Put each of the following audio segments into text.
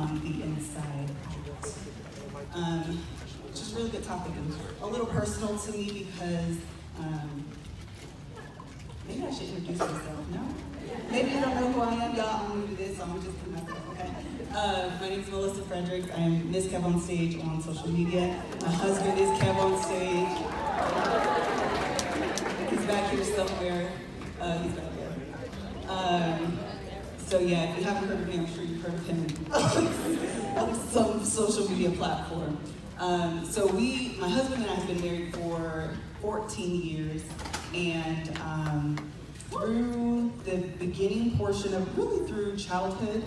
from the inside out. Which is a really good topic and a little personal to me because maybe I should introduce myself, no? Maybe you don't know who I am, y'all. I'm new to this, so I'm just put myself, okay? My name is Melissa Fredericks. I am MrsKevOnStage on social media. My husband is KevOnStage. He's back here somewhere. He's back there. So yeah, if you haven't heard of me, I'm sure you've heard of him on some social media platform. My husband and I have been married for 14 years, and through the beginning portion of, really through childhood,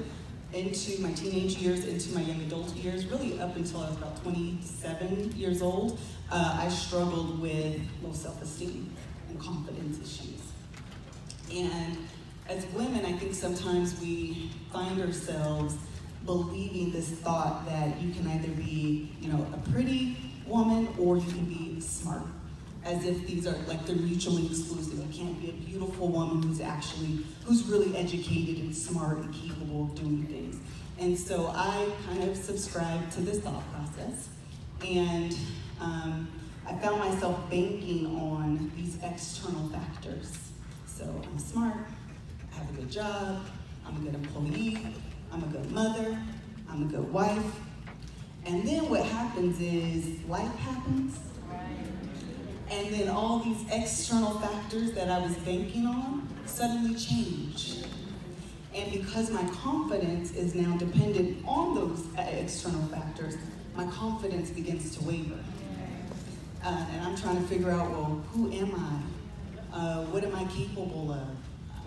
into my teenage years, into my young adult years, really up until I was about 27 years old, I struggled with low self-esteem and confidence issues. And as women, I think sometimes we find ourselves believing this thought that you can either be, a pretty woman or you can be smart, as if these are like they're mutually exclusive. You can't be a beautiful woman who's really educated and smart and capable of doing things. And so I kind of subscribed to this thought process, and I found myself banking on these external factors. So I'm smart, I have a good job, I'm a good employee, I'm a good mother, I'm a good wife. And then what happens is life happens. And then all these external factors that I was banking on suddenly change. And because my confidence is now dependent on those external factors, my confidence begins to waver. And I'm trying to figure out, well, who am I? What am I capable of?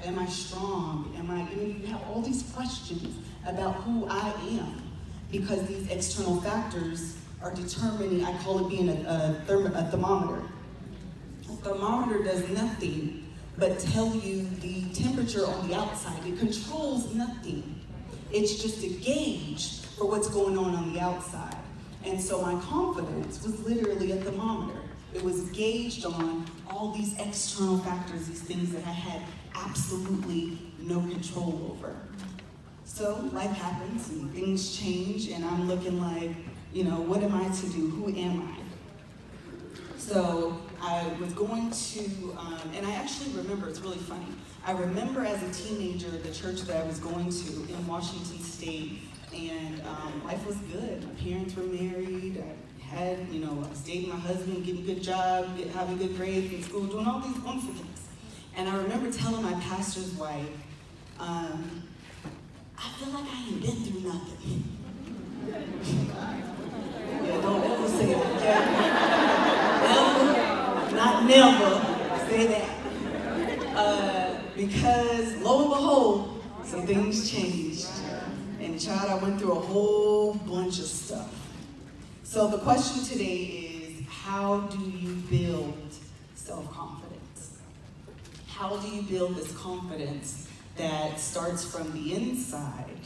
Am I strong? You have all these questions about who I am because these external factors are determining, I call it being a thermometer. A thermometer does nothing but tell you the temperature on the outside. It controls nothing. It's just a gauge for what's going on the outside. And so my confidence was literally a thermometer. It was gauged on all these external factors, these things that I had absolutely no control over. So life happens and things change, and I'm looking like, what am I to do? Who am I? So I was going to, and I actually remember, it's really funny. I remember as a teenager the church that I was going to in Washington State, and life was good. My parents were married. I was dating my husband, getting a good job, having good grades in school, doing all these wonderful things. And I remember telling my pastor's wife, I feel like I ain't been through nothing. Yeah, don't ever say that, okay? Never say that. Because lo and behold, some things changed. And child, I went through a whole bunch of stuff. So the question today is, how do you build self-confidence? How do you build this confidence that starts from the inside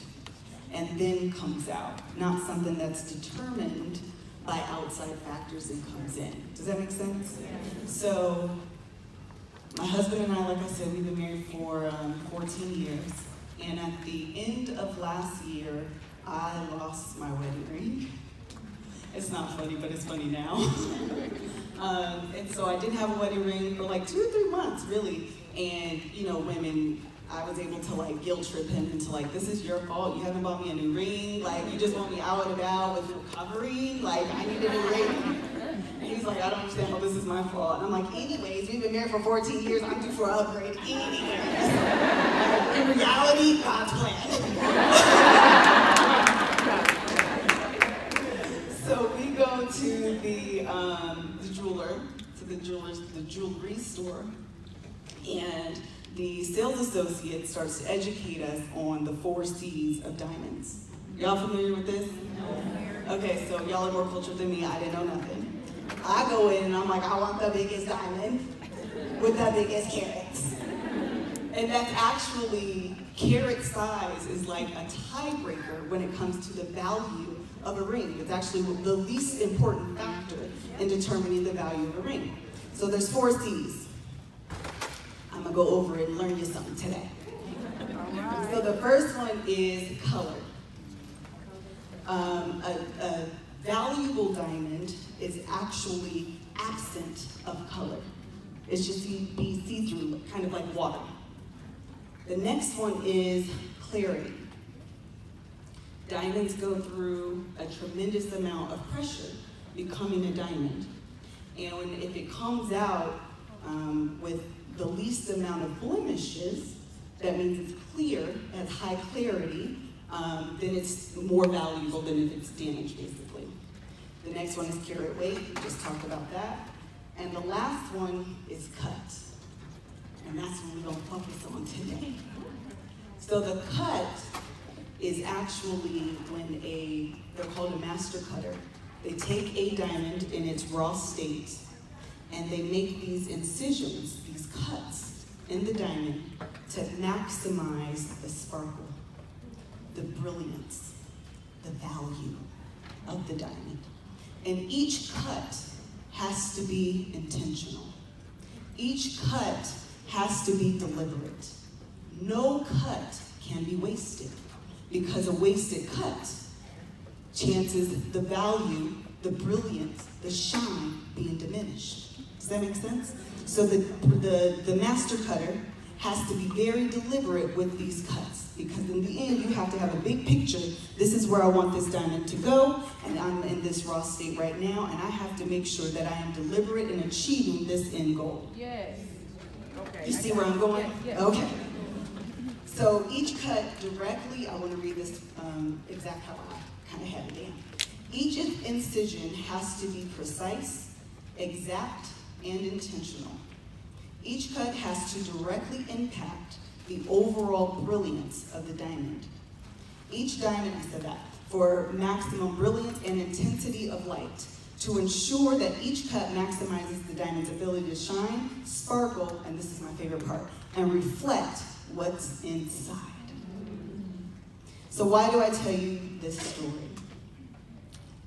and then comes out, not something that's determined by outside factors and comes in? Does that make sense? Yeah. So my husband and I, like I said, we've been married for 14 years. And at the end of last year, I lost my wedding ring. It's not funny, but it's funny now. And so I didn't have a wedding ring for like 2 or 3 months, really. And, women, I was able to guilt trip him into this is your fault, you haven't bought me a new ring, you just want me out and about with no covering, I need a new ring. And he's like, I don't understand how this is my fault. And I'm like, anyways, we've been married for 14 years, I'm due for an upgrade anyways. In reality, God's plan. So we go to the jeweler, to the jewelry store, and the sales associate starts to educate us on the 4 C's of diamonds. Y'all familiar with this? No. Okay, so y'all are more cultured than me. I didn't know nothing. I go in and I'm like, I want the biggest diamond with the biggest carats. And that's actually, carat size is like a tiebreaker when it comes to the value of a ring. It's actually the least important factor in determining the value of a ring. So there's 4 C's. I'm gonna go over it and learn you something today. So the first one is color. A valuable diamond is actually absent of color. It's just be see-through, kind of like water. The next one is clarity. Diamonds go through a tremendous amount of pressure becoming a diamond. And if it comes out with the least amount of blemishes, that means it's clear, has high clarity, then it's more valuable than if it's damaged, basically. The next one is carat weight. We just talked about that. And the last one is cut. And that's what we're going to focus on today. So the cut is actually when they're called a master cutter. They take a diamond in its raw state and they make these incisions, these cuts in the diamond to maximize the sparkle, the brilliance, the value of the diamond. And each cut has to be intentional. Each cut has to be deliberate. No cut can be wasted, because a wasted cut chances the value, the brilliance, the shine being diminished. Does that make sense? So the master cutter has to be very deliberate with these cuts, because in the end you have to have a big picture. This is where I want this diamond to go, and I'm in this raw state right now, and I have to make sure that I am deliberate in achieving this end goal. Yes. Okay. You see where I'm going? Yes, yes. Okay. So each cut directly, I want to read this exact how I kind of have it down. Each incision has to be precise, exact, and intentional. Each cut has to directly impact the overall brilliance of the diamond. Each diamond, I said that, for maximum brilliance and intensity of light, to ensure that each cut maximizes the diamond's ability to shine, sparkle, and this is my favorite part, and reflect what's inside. So why do I tell you this story?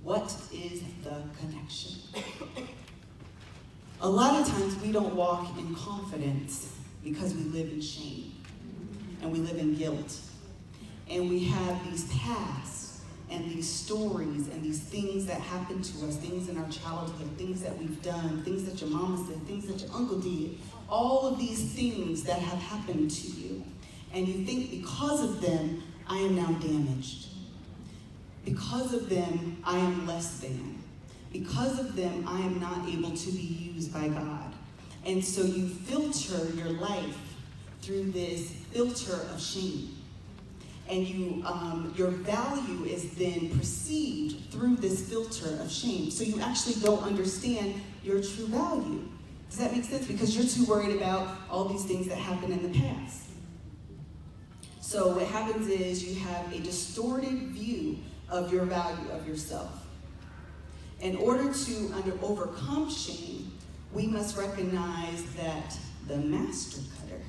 What is the connection? A lot of times we don't walk in confidence because we live in shame and we live in guilt. And we have these pasts and these stories and these things that happen to us, things in our childhood, things that we've done, things that your mama said, things that your uncle did, all of these things that have happened to you. And you think, because of them, I am now damaged. Because of them, I am less than. Because of them, I am not able to be used by God. And so you filter your life through this filter of shame. And your value is then perceived through this filter of shame. So you actually don't understand your true value. Does that make sense? Because you're too worried about all these things that happened in the past. So what happens is you have a distorted view of your value of yourself. In order to overcome shame, we must recognize that the master cutter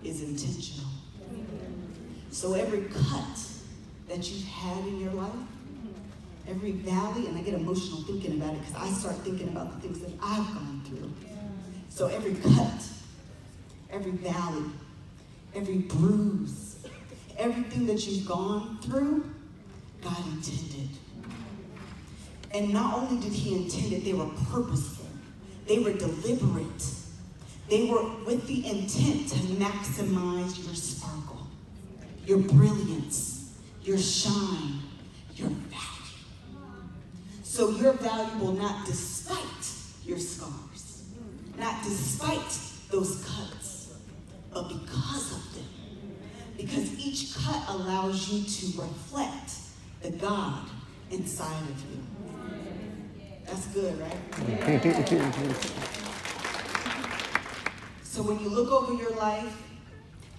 is intentional. So every cut that you've had in your life, every valley, and I get emotional thinking about it because I start thinking about the things that I've gone through. So every cut, every valley, every bruise, everything that you've gone through, God intended. And not only did he intend it, they were purposeful. They were deliberate. They were with the intent to maximize your sparkle, your brilliance, your shine, your value. So you're valuable not despite your scars, not despite those cuts, but because of them. Because each cut allows you to reflect the God inside of you. That's good, right? So when you look over your life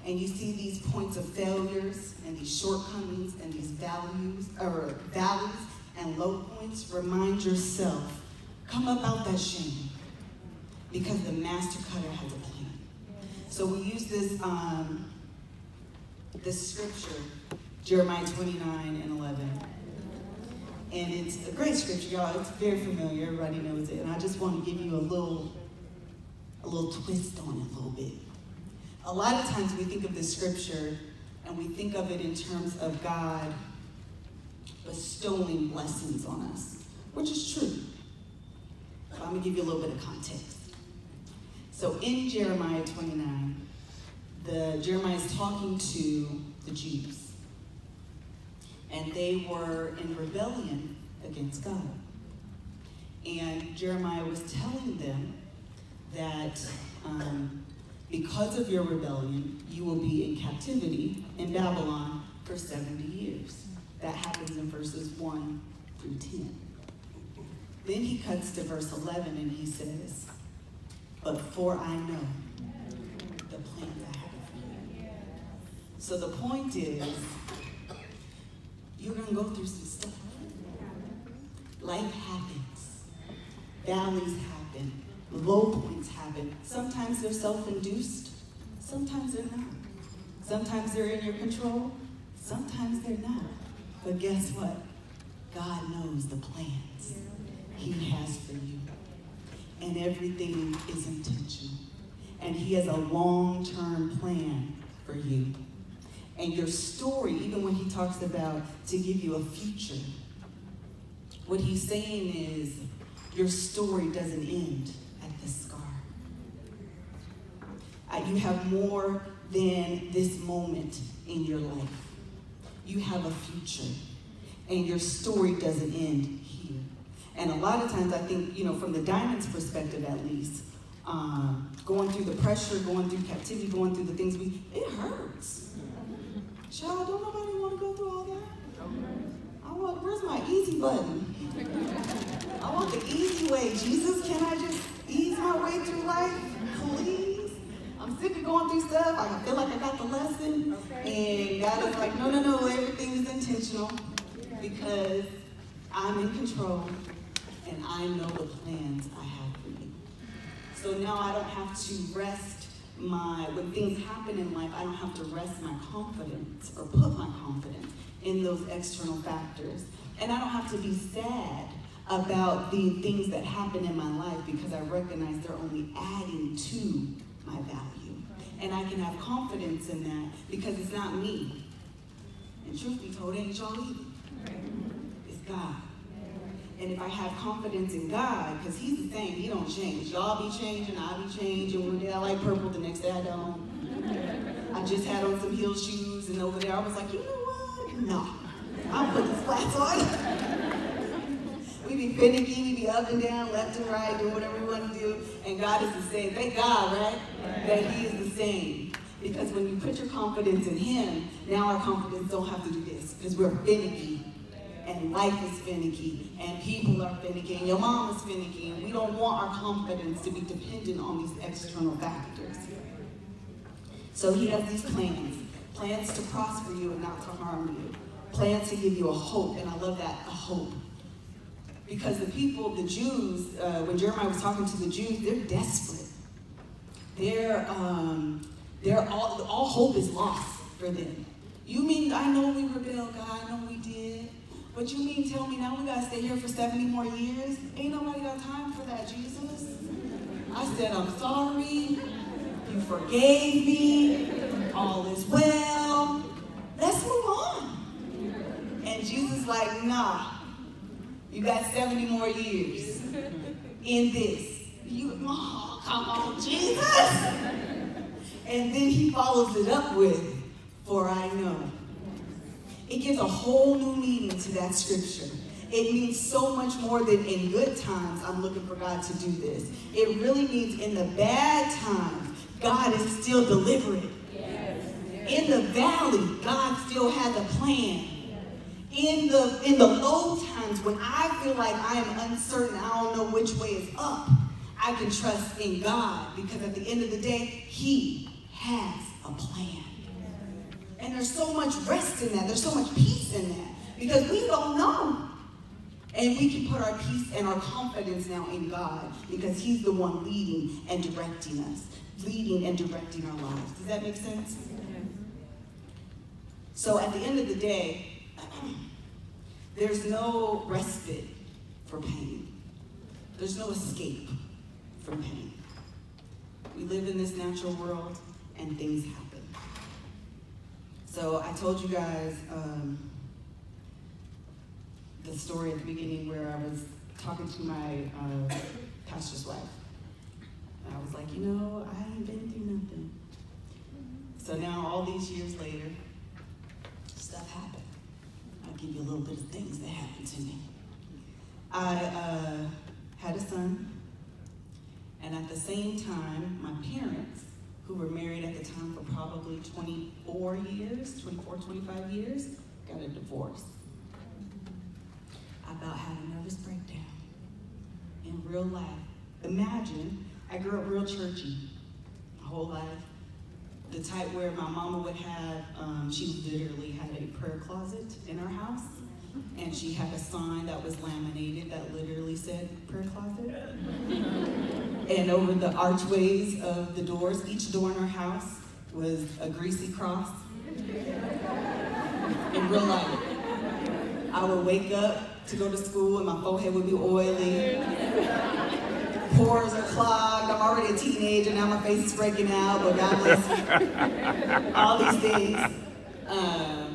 and you see these points of failures and these shortcomings and these valleys and low points, remind yourself, come up out that shame, because the master cutter has a plan. So we use this scripture, Jeremiah 29:11. And it's a great scripture, y'all. It's very familiar. Everybody knows it. And I just want to give you a little twist on it a little bit. A lot of times we think of this scripture and we think of it in terms of God bestowing blessings on us, which is true. So I'm going to give you a little bit of context. So in Jeremiah 29, Jeremiah is talking to the Jews, and they were in rebellion against God. And Jeremiah was telling them that because of your rebellion, you will be in captivity in Babylon for 70 years. That happens in verses 1 through 10. Then he cuts to verse 11 and he says, "But for I know the plans I have for you." So the point is, you're going to go through some stuff. Life happens. Valleys happen. Low points happen. Sometimes they're self-induced. Sometimes they're not. Sometimes they're in your control. Sometimes they're not. But guess what? God knows the plans He has for you. And everything is intentional. And He has a long-term plan for you. And your story, even when He talks about to give you a future, what He's saying is your story doesn't end at the scar. You have more than this moment in your life. You have a future. And your story doesn't end here. And a lot of times I think, from the diamond's perspective at least, going through the pressure, going through captivity, going through the things it hurts. Child, don't nobody want to go through all that? Where's my easy button? I want the easy way. Jesus, can I just ease my way through life? Please? I'm sick of going through stuff. I feel like I got the lesson. And God is like, no, everything is intentional because I'm in control and I know the plans I have for you. So now I don't have to rest when things happen in life, I don't have to rest my confidence or put my confidence in those external factors. And I don't have to be sad about the things that happen in my life because I recognize they're only adding to my value. And I can have confidence in that because it's not me. And truth be told, it ain't y'all either. It's God. And if I have confidence in God, because He's the same, He don't change. Y'all be changing, I be changing. One day I like purple, the next day I don't. I just had on some heel shoes, and over there I was like, you know what? No, I'll put these flats on. We be finicky, we be up and down, left and right, doing whatever we want to do. And God is the same. Thank God, right? That He is the same. Because when you put your confidence in Him, now our confidence don't have to do this. Because we're finicky. And life is finicky, and people are finicky, and your mom is finicky, and we don't want our confidence to be dependent on these external factors. So He has these plans to prosper you and not to harm you, plans to give you a hope, and I love that, a hope. Because the Jews, when Jeremiah was talking to the Jews, they're desperate. All hope is lost for them. You mean, I know we rebelled, God, I know we did. But you mean tell me now we gotta stay here for 70 more years? Ain't nobody got time for that, Jesus. I said, I'm sorry. You forgave me. All is well. Let's move on. And Jesus like, nah. You got 70 more years in this. Come on, Jesus. And then He follows it up with, for I know. It gives a whole new meaning to that scripture. It means so much more than in good times, I'm looking for God to do this. It really means in the bad times, God is still delivering. Yes. In the valley, God still has a plan. In the low times, when I feel like I am uncertain, I don't know which way is up, I can trust in God because at the end of the day, He has a plan. And there's so much rest in that. There's so much peace in that. Because we don't know. And we can put our peace and our confidence now in God. Because He's the one leading and directing us. Leading and directing our lives. Does that make sense? So at the end of the day, there's no respite for pain. There's no escape from pain. We live in this natural world and things happen. So I told you guys the story at the beginning where I was talking to my pastor's wife. And I was like, you know, I ain't been through nothing. So now, all these years later, stuff happened. I'll give you a little bit of things that happened to me. I had a son, and at the same time, my parents, who were married at the time for probably 24 years, 25 years, got a divorce. I about had a nervous breakdown in real life. Imagine, I grew up real churchy my whole life. The type where my mama would have, she literally had a prayer closet in our house, and she had a sign that was laminated that literally said prayer closet. And over the archways of the doors, each door in our house was a greasy cross. In real life, I would wake up to go to school and my forehead would be oily. Pores are clogged. I'm already a teenager, now my face is breaking out, but God bless me. All these things.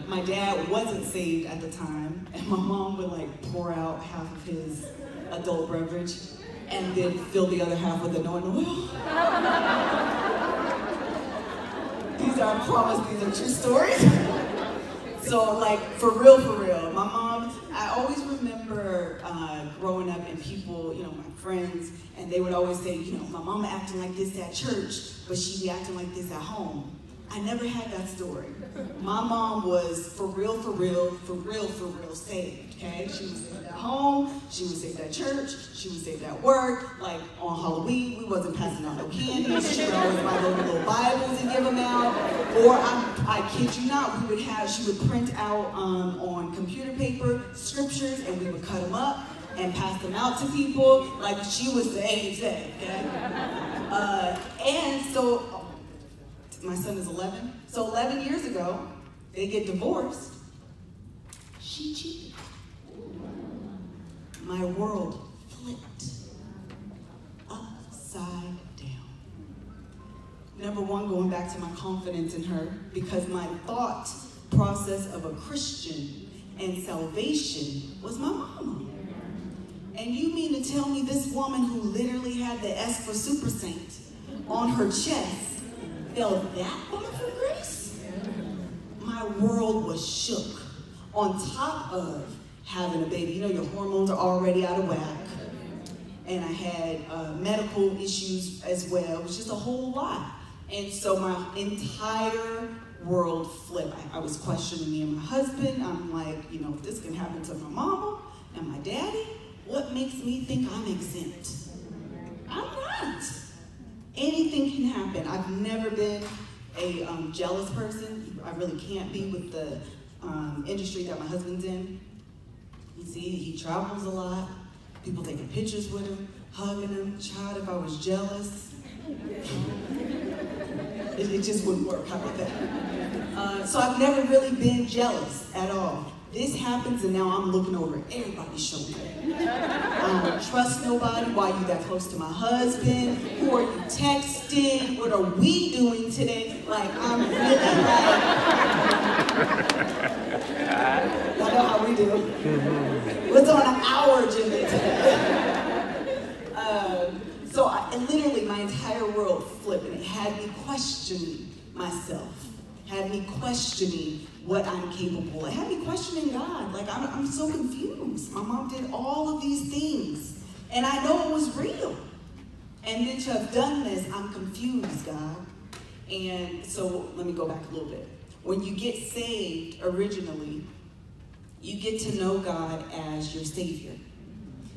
My dad wasn't saved at the time, and my mom would like pour out half of his adult beverage and then fill the other half with anointing oil. These are, I promise, these are true stories. So like, for real, my mom, I always remember growing up and people, you know, my friends, and they would always say, you know, my mama acting like this at church, but she be acting like this at home. I never had that story. My mom was for real saved, okay? She was saved at home, she was saved at church, she was saved at work. Like on Halloween, we wasn't passing out no candy. She would always buy those little Bibles and give them out. Or I kid you not, she would print out on computer paper scriptures, and we would cut them up and pass them out to people. Like she was saved, okay? And so, my son is 11. So 11 years ago, they get divorced. She cheated. My world flipped upside down. Number one, going back to my confidence in her, because my thought process of a Christian and salvation was my mama. And you mean to tell me this woman who literally had the S for Super Saint on her chest felt that far from grace? My world was shook. On top of having a baby, you know, your hormones are already out of whack. And I had medical issues as well. It was just a whole lot. And so my entire world flipped. I was questioning me and my husband. I'm like, you know, if this can happen to my mama and my daddy, what makes me think I'm exempt? I'm not. Anything can happen. I've never been a jealous person. I really can't be with the industry that my husband's in. You see, he travels a lot. People taking pictures with him, hugging him. Child, if I was jealous, it just wouldn't work. How about that? So I've never really been jealous at all. This happens, and now I'm looking over everybody's shoulder. I don't trust nobody. Why are you that close to my husband? Who are you texting? What are we doing today? Like, I'm really like, y'all know how we do. What's on our agenda today? So literally, my entire world flipped, and it had me questioning myself. Had me questioning what I'm capable of. It had me questioning God. Like, I'm so confused. My mom did all of these things, and I know it was real. And then to have done this, I'm confused, God. And so let me go back a little bit. When you get saved originally, you get to know God as your Savior.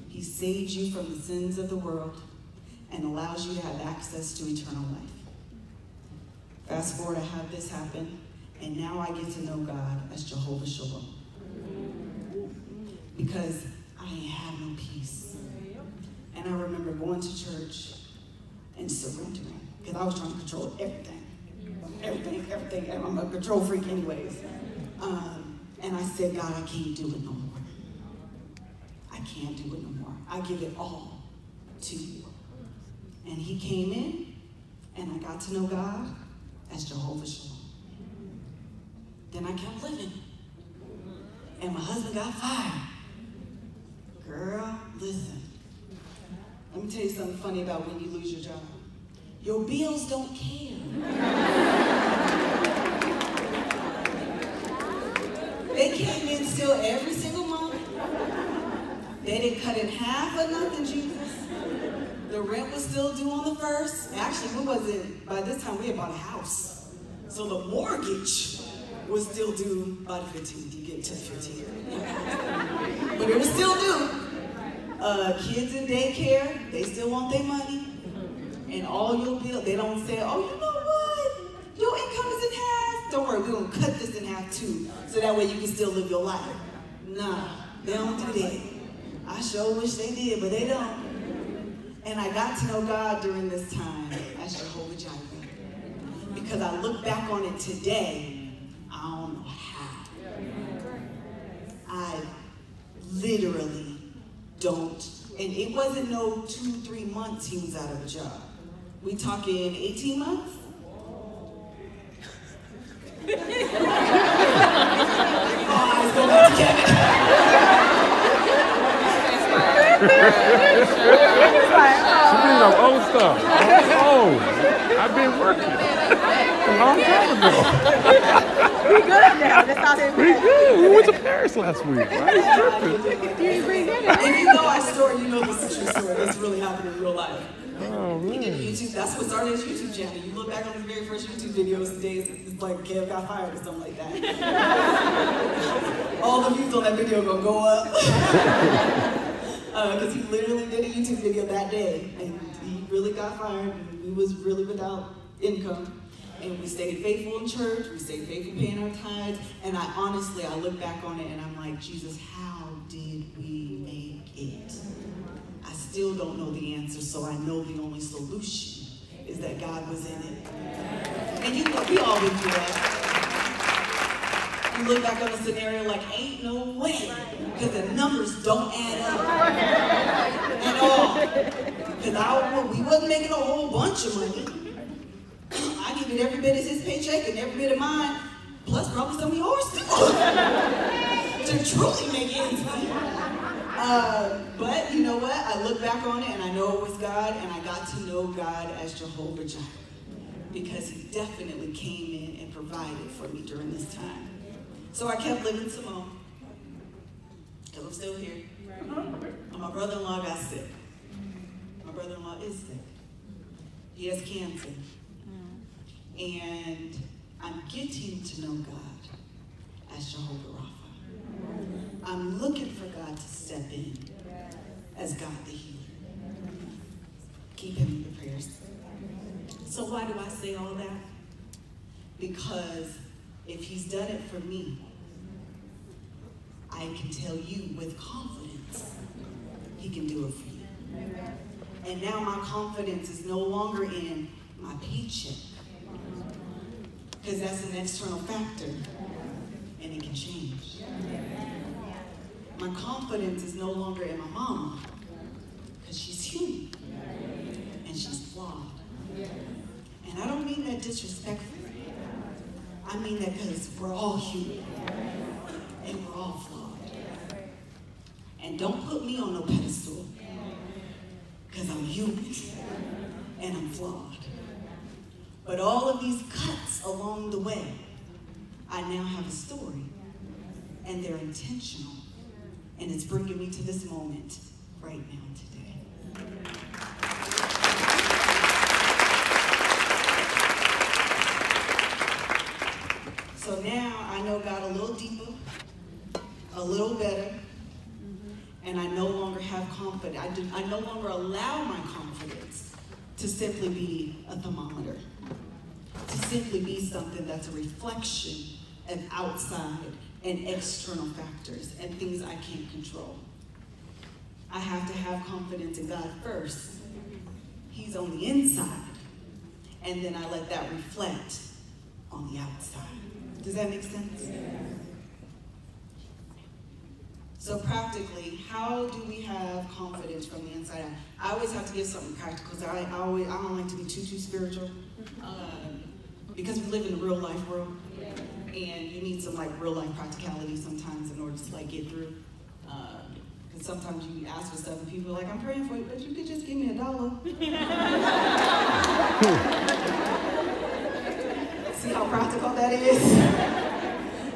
He saves you from the sins of the world and allows you to have access to eternal life. Fast forward, I have this happen, and now I get to know God as Jehovah Shalom. Because I ain't have no peace. And I remember going to church and surrendering, because I was trying to control everything. Everything. I'm a control freak anyways. And I said, God, I can't do it no more. I can't do it no more. I give it all to you. And he came in, and I got to know God as Jehovah Shalom. Then I kept living. And my husband got fired. Girl, listen. Let me tell you something funny about when you lose your job. Your bills don't care. They came in still every single month. They didn't cut in half or nothing, Jesus. The rent was still due on the 1st. Actually, what was it? By this time, we had bought a house. So the mortgage was still due by the 15th. You get to the 15th. But it was still due. Kids in daycare, they still want their money. And all your bills, they don't say, oh, you know what? Your income is in half. Don't worry, we're going to cut this in half too. So that way you can still live your life. Nah, they don't do that. I sure wish they did, but they don't. And I got to know God during this time as Jehovah Jireh. Because I look back on it today, I don't know how. I literally don't. And it wasn't no 2-3 months he was out of a job. We talking 18 months? Eyes go back to Kevin. She brings up old stuff. Oh, I've been working a long time ago. We good now. That's all that We good. We went to Paris last week. I was tripping. If you know our story, you know this is a true story. This really happened in real life. Oh, He did man. YouTube. That's what started his YouTube channel. You look back on his very first YouTube videos, today it's like Kev got fired or something like that. All the views on that video gonna go up. Because he literally did a YouTube video that day, and he really got fired, and we was really without income. And we stayed faithful in church, we stayed faithful paying our tithes, and I look back on it and I'm like, Jesus, how did we make it? I still don't know the answer, so I know the only solution is that God was in it. And you know, we all been through that. You look back on a scenario like, ain't no way, because the numbers don't add up at all. Because we wasn't making a whole bunch of money. I needed every bit of his paycheck and every bit of mine, plus probably some of yours too, to truly make ends meet. But you know what? I look back on it and I know it was God, and I got to know God as Jehovah Jireh, because he definitely came in and provided for me during this time. So I kept living Simone, because I'm still here. And my brother-in-law got sick. My brother-in-law is sick. He has cancer. And I'm getting to know God as Jehovah Rapha. I'm looking for God to step in as God the healer. Keep him in your prayers. So why do I say all that? Because if he's done it for me, I can tell you with confidence, he can do it for you. And now my confidence is no longer in my paycheck, because that's an external factor, and it can change. My confidence is no longer in my mama, because she's human, and she's flawed. And I don't mean that disrespectfully. I mean that because we're all human, and we're all flawed. And don't put me on no pedestal, because I'm human, and I'm flawed. But all of these cuts along the way, I now have a story, and they're intentional, and it's bringing me to this moment right now today. So now I know God a little deeper, a little better, and I no longer have confidence. I no longer allow my confidence to simply be a thermometer, to simply be something that's a reflection of outside and external factors and things I can't control. I have to have confidence in God first. He's on the inside, and then I let that reflect on the outside. Does that make sense? So practically, how do we have confidence from the inside out? I always have to give something practical, because I don't like to be too spiritual, because we live in a real life world, and you need some like real life practicality sometimes in order to like get through. Because sometimes you ask for stuff and people are like, I'm praying for you, but you could just give me $1. See how practical that is?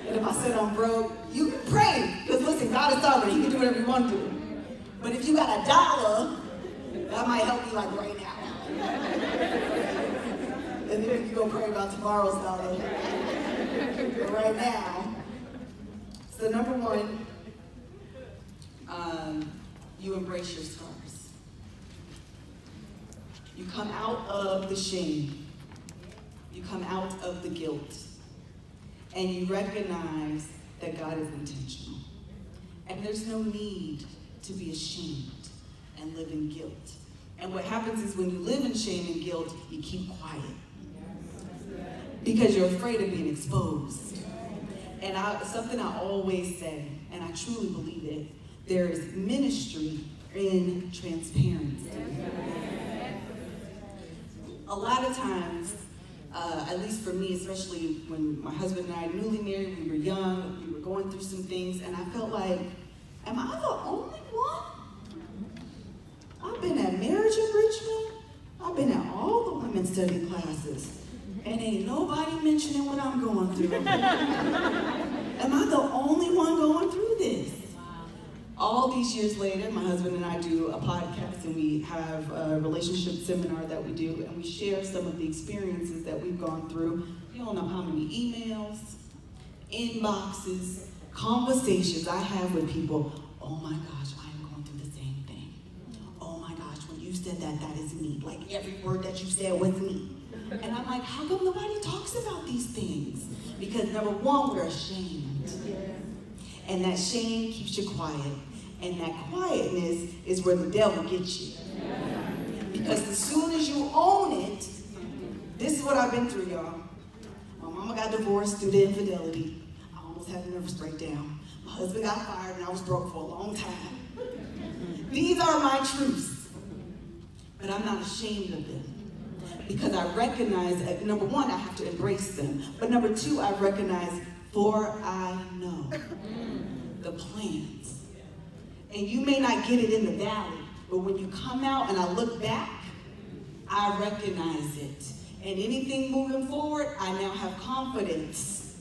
And if I said I'm broke, you can pray. Because listen, God is sovereign. He can do whatever you want to do. But if you got $1, that might help you like right now. And then you can go pray about tomorrow's dollar. But right now. So number one, you embrace your scars. You come out of the shame. You come out of the guilt. And you recognize that God is intentional. And there's no need to be ashamed and live in guilt. And what happens is when you live in shame and guilt, you keep quiet. Because you're afraid of being exposed. And something I always say, and I truly believe it, there is ministry in transparency. A lot of times, at least for me, especially when my husband and I newly married, we were young, we were going through some things, and I felt like, am I the only one? I've been at marriage enrichment, I've been at all the women's study classes, and ain't nobody mentioning what I'm going through. Am I the only one going through this? All these years later, my husband and I do a podcast, and we have a relationship seminar that we do, and we share some of the experiences that we've gone through. You don't know how many emails, inboxes, conversations I have with people. Oh my gosh, I am going through the same thing. Oh my gosh, when you said that, that is me. Like every word that you said was me. And I'm like, how come nobody talks about these things? Because number one, we're ashamed. And that shame keeps you quiet. And that quietness is where the devil gets you. Because as soon as you own it, this is what I've been through, y'all. My mama got divorced due to infidelity. I almost had a nervous breakdown. My husband got fired and I was broke for a long time. These are my truths. But I'm not ashamed of them. Because I recognize, number one, I have to embrace them. But number two, I recognize, for I know the plans. And you may not get it in the valley, but when you come out and I look back, I recognize it. And anything moving forward, I now have confidence.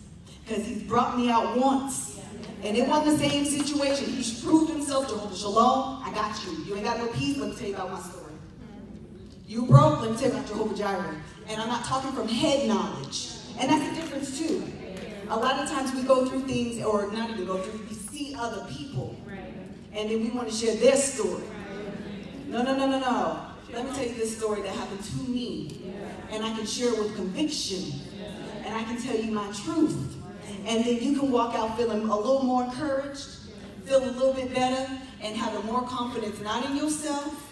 Because he's brought me out once. And it wasn't the same situation. He's proved himself, Jehovah Shalom, I got you. You ain't got no peace, let me tell you about my story. You broke, let me tell you about Jehovah Jireh. And I'm not talking from head knowledge. And that's the difference too. A lot of times we go through things, or not even go through, we see other people. And then we want to share their story. No. Let me tell you this story that happened to me. And I can share it with conviction. And I can tell you my truth. And then you can walk out feeling a little more encouraged, feel a little bit better, and having more confidence, not in yourself,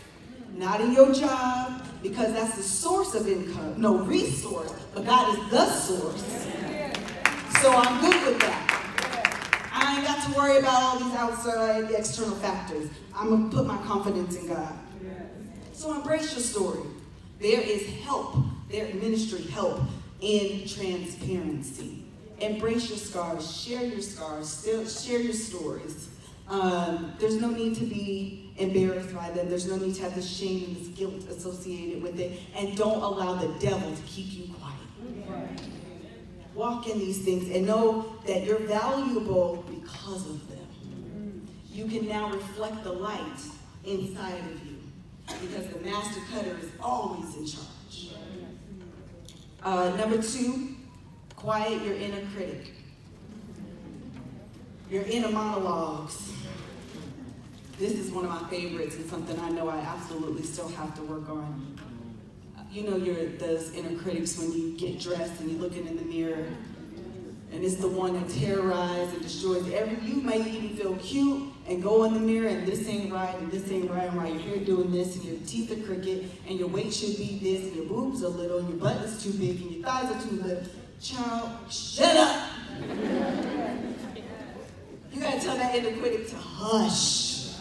not in your job, because that's the source of income. No resource, but God is the source. So I'm good with that. I ain't got to worry about all these outside external factors. I'm going to put my confidence in God. So embrace your story. There is help. There is ministry help in transparency. Embrace your scars. Share your scars. Share your stories. There's no need to be embarrassed by them. There's no need to have the shame and this guilt associated with it. And don't allow the devil to keep you quiet. Walk in these things and know that you're valuable because of them. You can now reflect the light inside of you because the master cutter is always in charge. Number two, quiet your inner critic. Your inner monologues. This is one of my favorites and something I know I absolutely still have to work on. You know those inner critics when you get dressed and you're looking in the mirror and it's the one that terrorizes and destroys you may even feel cute and go in the mirror and this ain't right and this ain't right and why your hair doing this and your teeth are crooked and your weight should be this and your boobs are little and your butt is too big and your thighs are too little. Child, shut up! You gotta tell that inner critic to hush,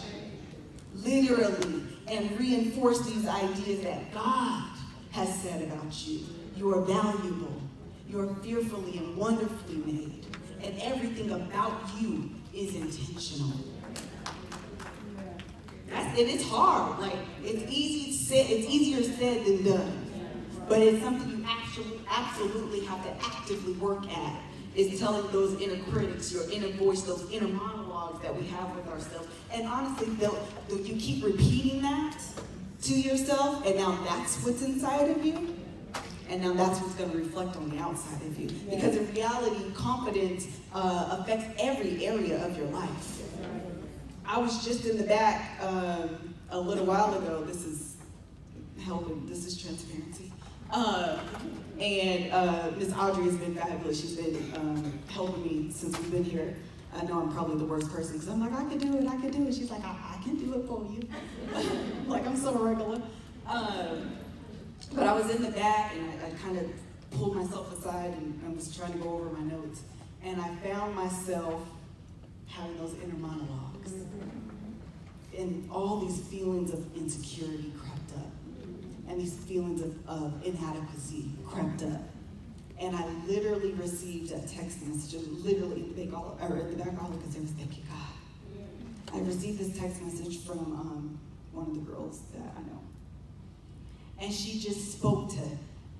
literally, and reinforce these ideas that God has said about you. You are valuable. You are fearfully and wonderfully made. And everything about you is intentional. it's hard. Like, it's easier said than done. But it's something you absolutely have to actively work at, is telling those inner critics, your inner voice, those inner monologues that we have with ourselves. And honestly, you keep repeating that to yourself, and now that's what's inside of you, and now that's what's going to reflect on the outside of you. Because in reality, confidence affects every area of your life. I was just in the back a little while ago. This is helping. This is transparency. And Miss Audrey has been fabulous. She's been helping me since we've been here. I know I'm probably the worst person because I'm like, I can do it. She's like, I can do it for you. Like, I'm so regular. But I was in the back and I kind of pulled myself aside and I was trying to go over my notes. And I found myself having those inner monologues. And all these feelings of insecurity crept up. And these feelings of inadequacy crept up. And I literally received a text message, literally in the back all because it was, thank you, God. I received this text message from one of the girls that I know. And she just spoke to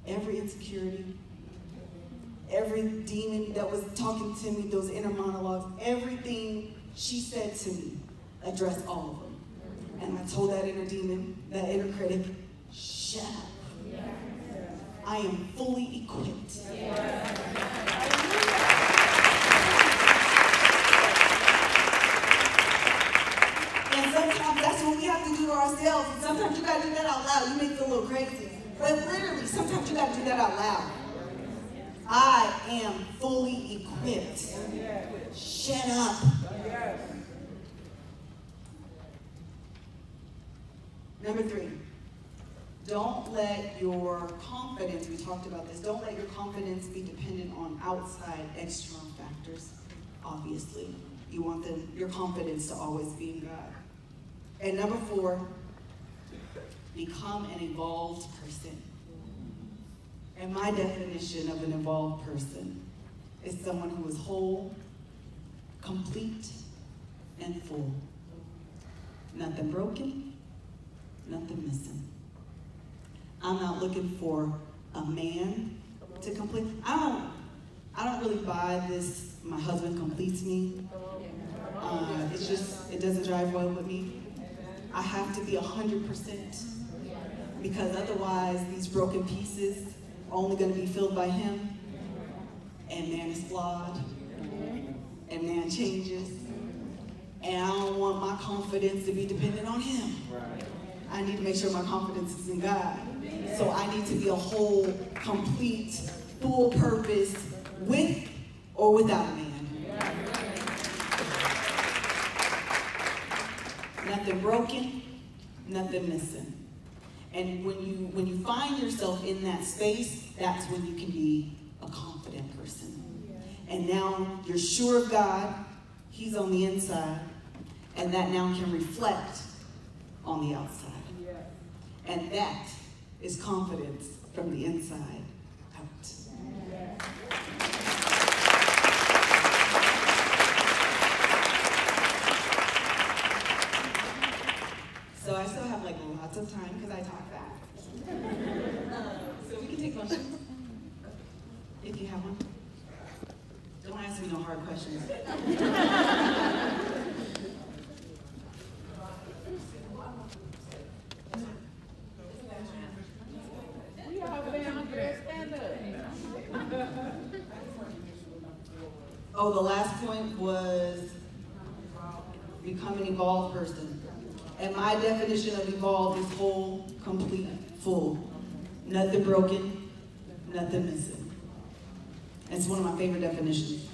every insecurity, every demon that was talking to me, those inner monologues, everything she said to me, addressed all of them. And I told that inner demon, that inner critic, shut up. I am fully equipped. And sometimes that's what we have to do to ourselves. And sometimes you gotta do that out loud. You may feel a little crazy. But literally, sometimes you gotta do that out loud. I am fully equipped. Shut up. Number 3. Don't let your confidence, we talked about this, don't let your confidence be dependent on outside external factors, obviously. You want your confidence to always be in God. And number 4, become an evolved person. And my definition of an evolved person is someone who is whole, complete, and full. Nothing broken, nothing missing. I'm not looking for a man to complete. I don't really buy this, my husband completes me. It doesn't drive well with me. I have to be 100% because otherwise these broken pieces are only going to be filled by him. And man is flawed. And man changes. And I don't want my confidence to be dependent on him. I need to make sure my confidence is in God. So I need to be a whole, complete, full purpose with or without a man. Nothing broken, nothing missing. And when you find yourself in that space, that's when you can be a confident person. And now you're sure of God, He's on the inside, and that now can reflect on the outside. And that is confidence from the inside out. So I still have like lots of time because I talk fast. So we can take questions if you have one. Don't ask me no hard questions. Oh, the last point was become an evolved person. And my definition of evolved is whole, complete, full. Nothing broken, nothing missing. It's one of my favorite definitions.